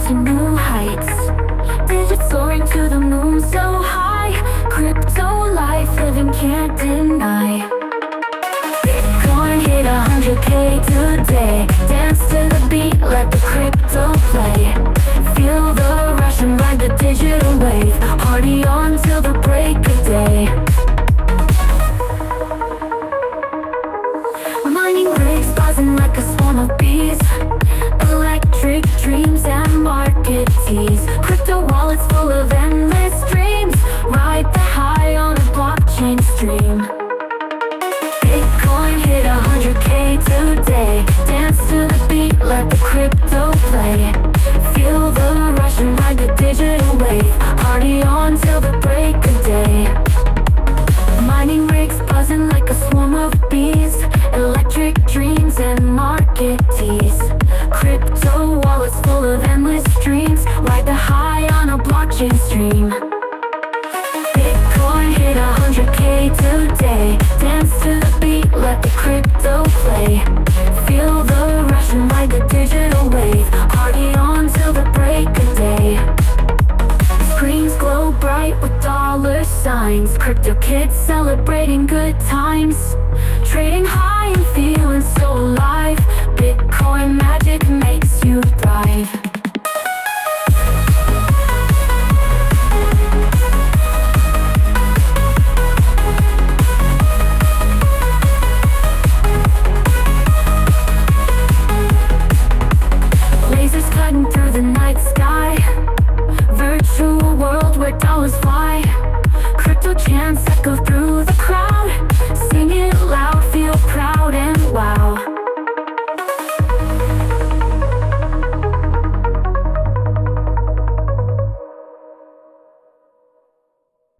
to new heights. Digits soaring to the moon so high. Crypto life living can't deny. Bitcoin hit 100K today. Dance to the beat, let the crypto play. Feel the rush and ride the digital wave. Party on till the break of day. Mining rigs buzzing like a swarm of bees. Electric dreams and market teas. Crypto wallets full of endless dreams. Ride the high on a blockchain stream. Bitcoin hit 100K today. Dance to the beat, let the crypto play. Feel the rush and ride the digital wave. Party on till the break of day. Mining rigs buzzing like a swarm of bees. Electric dreams and market teas. Crypto wallets full of endless dreams. Ride the high on a blockchain stream. Bitcoin hit 100K today. Dance to the beat, let the crypto play. Feel the rush and ride the digital wave. Party on till the break of day. Screens glow bright with dollar signs. Crypto kids celebrating good times. Trading high and feeling so alive. Bitcoin magic makes you thrive. Lasers cutting through the night sky. Virtual world where dollars fly. Crypto chants echo through